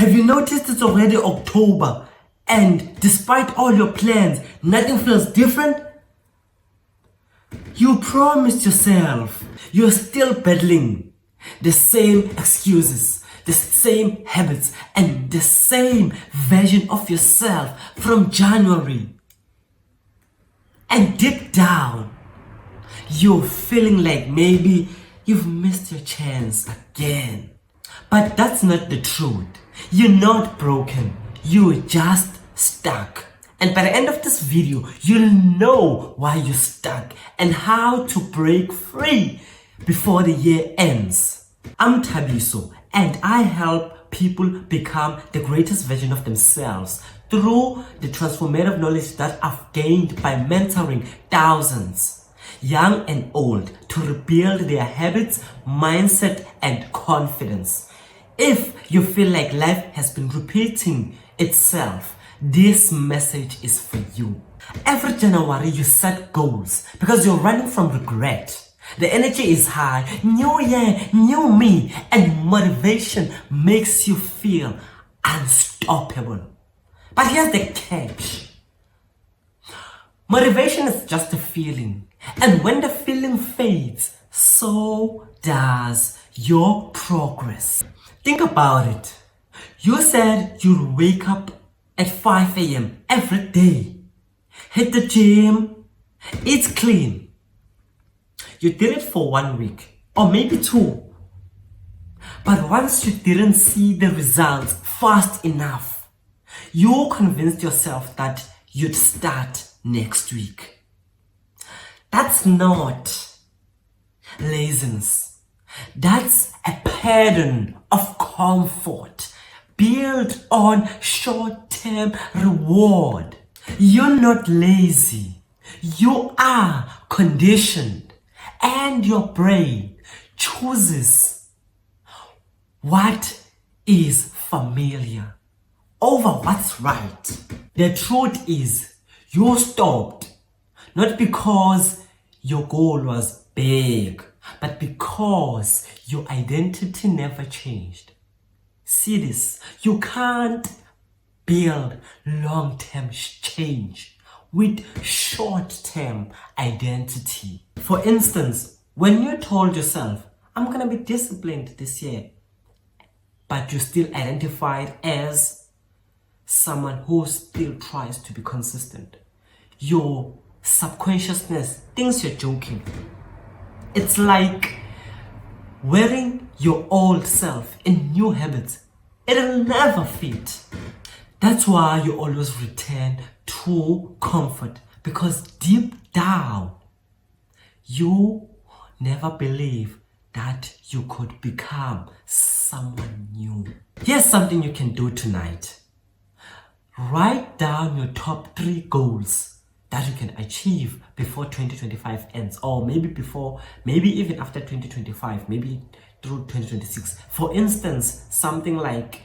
Have you noticed it's already October and despite all your plans, nothing feels different? You promised yourself you're still battling the same excuses, the same habits, and the same version of yourself from January. And deep down, you're feeling like maybe you've missed your chance again. But that's not the truth. You're not broken. You're just stuck. And by the end of this video, you'll know why you're stuck and how to break free before the year ends. I'm Thabiso and I help people become the greatest version of themselves through the transformative knowledge that I've gained by mentoring thousands, young and old, to rebuild their habits, mindset, and confidence. If you feel like life has been repeating itself, this message is for you. Every January you set goals because you're running from regret. The energy is high, new year, new me, and motivation makes you feel unstoppable. But here's the catch. Motivation is just a feeling, and when the feeling fades, so does your progress. Think about it. You said you'd wake up at 5 a.m. every day, hit the gym, eat clean. You did it for 1 week or maybe 2. But once you didn't see the results fast enough, you convinced yourself that you'd start next week. That's not laziness. That's a pattern of comfort built on short-term reward. You're not lazy. You are conditioned, and your brain chooses what is familiar over what's right. The truth is, you stopped not because your goal was big, but because your identity never changed. See this, you can't build long-term change with short-term identity. For instance, when you told yourself, I'm gonna be disciplined this year, but you still identified as someone who still tries to be consistent, your subconsciousness thinks you're joking. It's like wearing your old self in new habits. It'll never fit. That's why you always return to comfort, because deep down, you never believe that you could become someone new. Here's something you can do tonight. Write down your top 3 goals that you can achieve before 2025 ends, or maybe even after 2025, maybe through 2026. For instance, something like,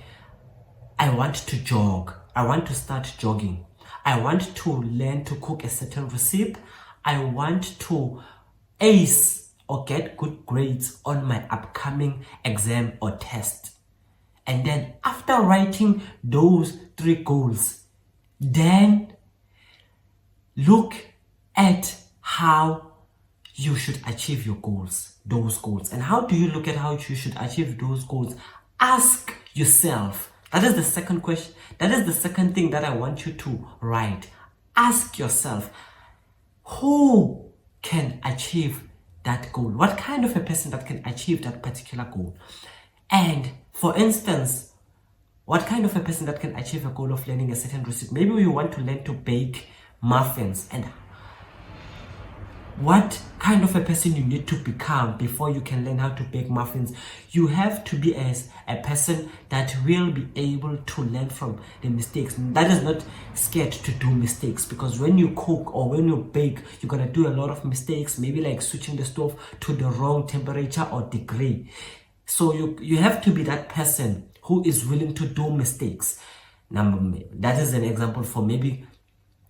I want to jog. I want to start jogging. I want to learn to cook a certain recipe. I want to ace or get good grades on my upcoming exam or test. And then after writing those 3 goals, then look at how you should achieve your goals, those goals. And how do you look at how you should achieve those goals? Ask yourself. That is the second question. That is the second thing that I want you to write. Ask yourself, who can achieve that goal? What kind of a person that can achieve that particular goal? And for instance, what kind of a person that can achieve a goal of learning a certain recipe? Maybe you want to learn to bake muffins, and what kind of a person you need to become before you can learn how to bake muffins? You have to be as a person that will be able to learn from the mistakes, that is not scared to do mistakes, because when you cook or when you bake, you're gonna do a lot of mistakes, maybe like switching the stove to the wrong temperature or degree. So you have to be that person who is willing to do mistakes. That is an example for maybe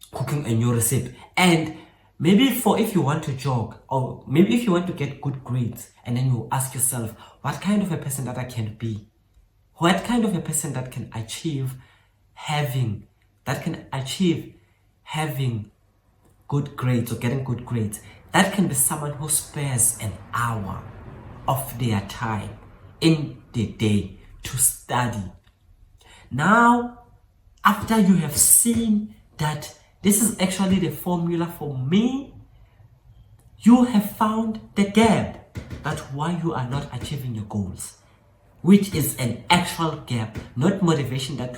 cooking a new recipe. And maybe if you want to jog, or maybe if you want to get good grades, and then you ask yourself, what kind of a person that I can be? What kind of a person that can achieve having good grades or getting good grades? That can be someone who spares an hour of their time in the day to study. Now, after you have seen that this is actually the formula for me, you have found the gap. That's why you are not achieving your goals, which is an actual gap, not motivation that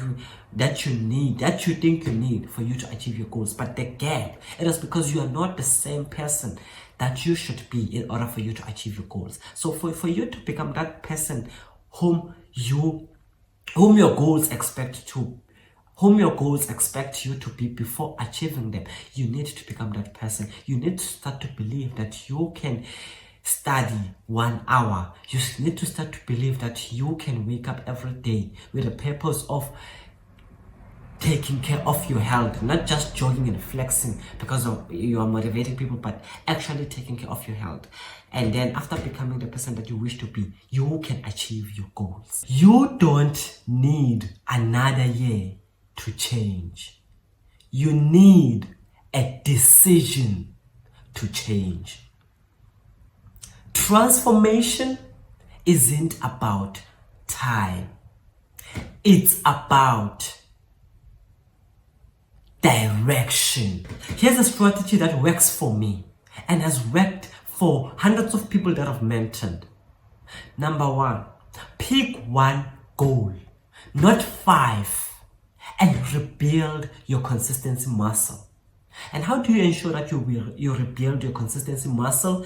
you need, that you think you need for you to achieve your goals, but the gap. It is because you are not the same person that you should be in order for you to achieve your goals. So for you to become that person whom your goals expect you to be before achieving them, you need to become that person. You need to start to believe that you can study 1 hour. You need to start to believe that you can wake up every day with the purpose of taking care of your health, not just jogging and flexing because you are motivating people, but actually taking care of your health. And then after becoming the person that you wish to be, you can achieve your goals. You don't need another year to change. You need a decision to change. Transformation isn't about time. It's about direction. Here's a strategy that works for me and has worked for hundreds of people that I've mentored. Number 1, pick one goal, not 5, and rebuild your consistency muscle. And how do you ensure that you rebuild your consistency muscle?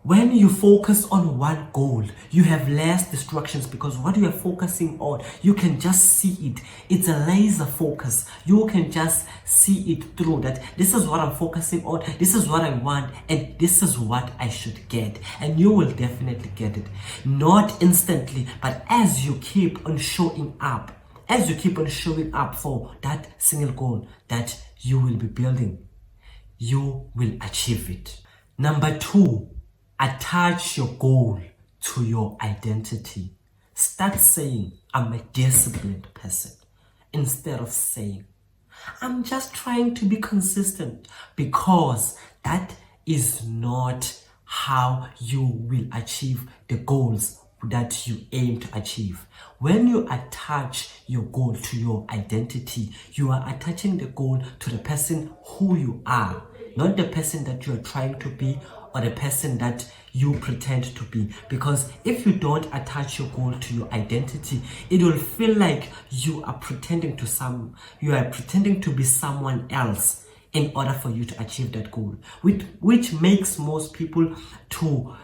When you focus on one goal, you have less distractions because what you are focusing on, you can just see it. It's a laser focus. You can just see it through that this is what I'm focusing on, this is what I want, and this is what I should get. And you will definitely get it. Not instantly, but as you keep on showing up, for that single goal that you will be building, you will achieve it. Number 2, attach your goal to your identity. Start saying, I'm a disciplined person, instead of saying, I'm just trying to be consistent, because that is not how you will achieve the goals that you aim to achieve. When you attach your goal to your identity, you are attaching the goal to the person who you are, not the person that you are trying to be or the person that you pretend to be. Because if you don't attach your goal to your identity, it will feel like you are pretending to be someone else in order for you to achieve that goal, which makes most people to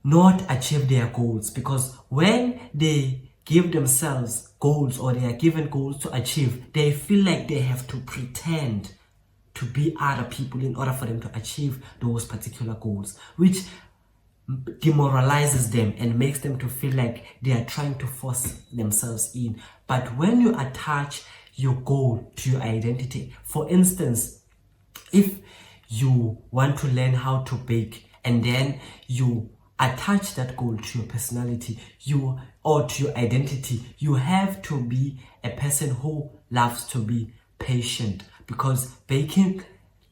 not achieve their goals. Because when they give themselves goals or they are given goals to achieve, they feel like they have to pretend to be other people in order for them to achieve those particular goals, which demoralizes them and makes them to feel like they are trying to force themselves in. But when you attach your goal to your identity, for instance, if you want to learn how to bake and then you attach that goal to your personality or to your identity, you have to be a person who loves to be patient, because baking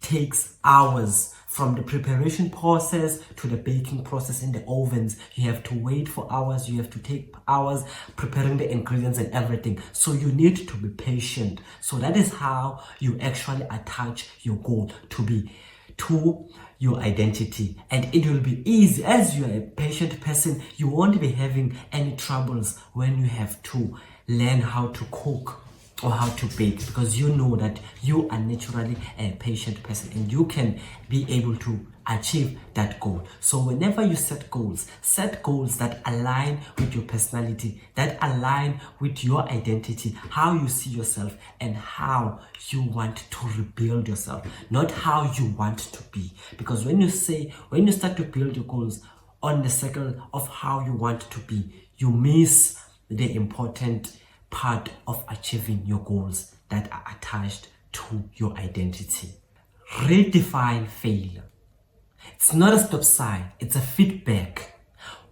takes hours. From the preparation process to the baking process in the ovens, you have to wait for hours, you have to take hours preparing the ingredients and everything. So you need to be patient. So that is how you actually attach your goal to your identity, and it will be easy. As you are a patient person, you won't be having any troubles when you have to learn how to cook or how to bake, because you know that you are naturally a patient person and you can be able to achieve that goal. So whenever you set goals that align with your personality, that align with your identity, how you see yourself and how you want to rebuild yourself, not how you want to be. Because when you start to build your goals on the circle of how you want to be, you miss the important part of achieving your goals that are attached to your identity. Redefine failure. It's not a stop sign, it's a feedback.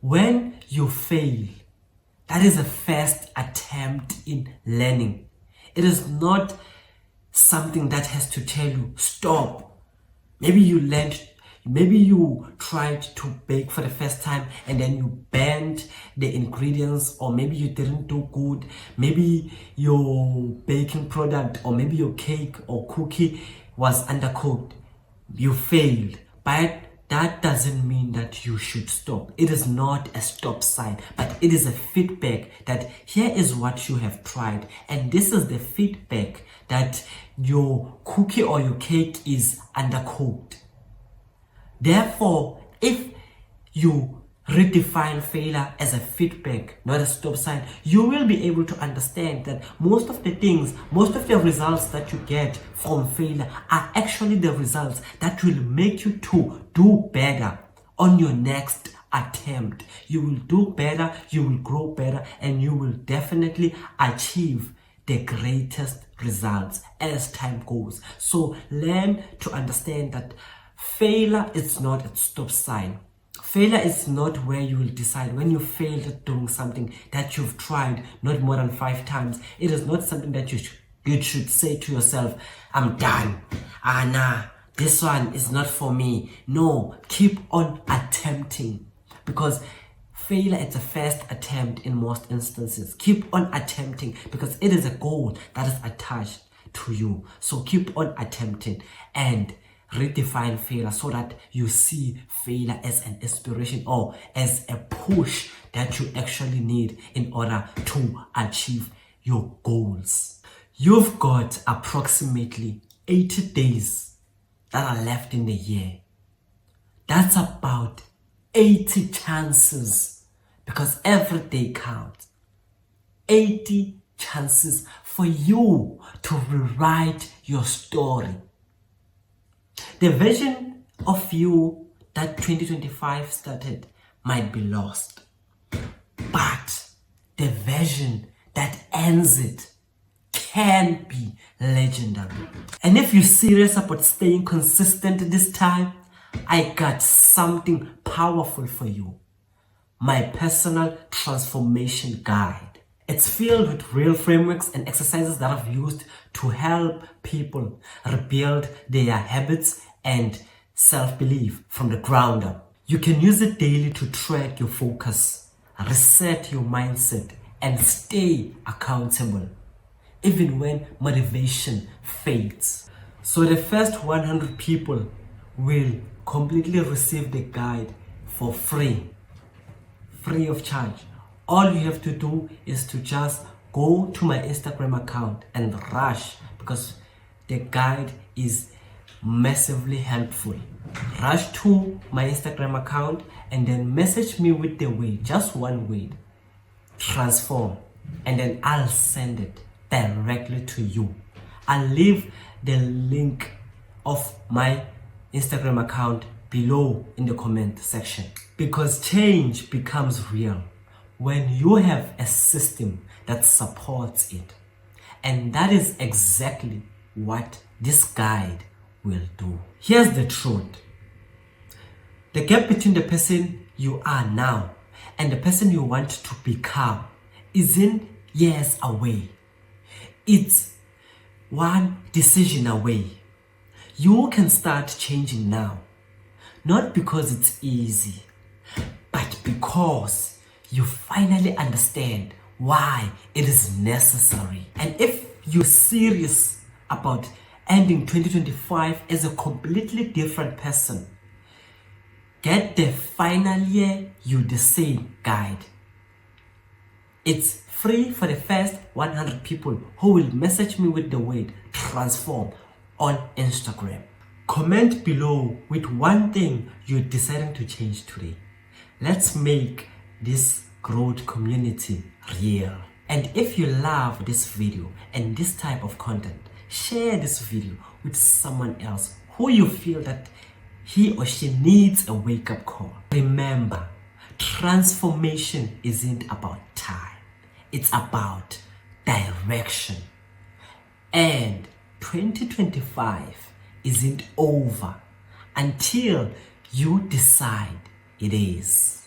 When you fail, That is a first attempt in learning. It is not something that has to tell you, stop. Maybe you tried to bake for the first time and then you burned the ingredients, or maybe you didn't do good. Maybe your baking product, or maybe your cake or cookie was undercooked. You failed. But that doesn't mean that you should stop. It is not a stop sign, but it is a feedback that here is what you have tried, and this is the feedback that your cookie or your cake is undercooked. Therefore, if you redefine failure as a feedback, not a stop sign, you will be able to understand that most of the results that you get from failure are actually the results that will make you to do better on your next attempt. You will do better, you will grow better, and you will definitely achieve the greatest results as time goes. So learn to understand that failure is not a stop sign. Failure is not where you will decide when you failed at doing something that you've tried not more than 5 times. It is not something that you should say to yourself, I'm done. Nah, this one is not for me. No, keep on attempting, because failure is a first attempt in most instances. Keep on attempting because it is a goal that is attached to you. So keep on attempting and redefine failure so that you see failure as an inspiration or as a push that you actually need in order to achieve your goals. You've got approximately 80 days that are left in the year. That's about 80 chances, because every day counts. 80 chances for you to rewrite your story. The version of you that 2025 started might be lost, but the version that ends it can be legendary. And if you're serious about staying consistent this time, I got something powerful for you. My personal transformation guide. It's filled with real frameworks and exercises that I've used to help people rebuild their habits and self-belief from the ground up. You can use it daily to track your focus, reset your mindset, and stay accountable, even when motivation fades. So the first 100 people will completely receive the guide for free of charge. All you have to do is to just go to my Instagram account and rush, because the guide is massively helpful. Rush to my Instagram account and then message me with the word, just one word, transform, and then I'll send it directly to you. I'll leave the link of my Instagram account below in the comment section, because change becomes real when you have a system that supports it. And that is exactly what this guide will do. Here's the truth. The gap between the person you are now and the person you want to become isn't years away. It's one decision away. You can start changing now, not because it's easy, but because you finally understand why it is necessary. And if you're serious about ending 2025 as a completely different person, get the final year you the same guide. It's free for the first 100 people who will message me with the word transform on Instagram. Comment below with one thing you're deciding to change today. Let's make this growth community real. And if you love this video and this type of content, share this video with someone else who you feel that he or she needs a wake-up call. Remember, transformation isn't about time. It's about direction. And 2025 isn't over until you decide it is.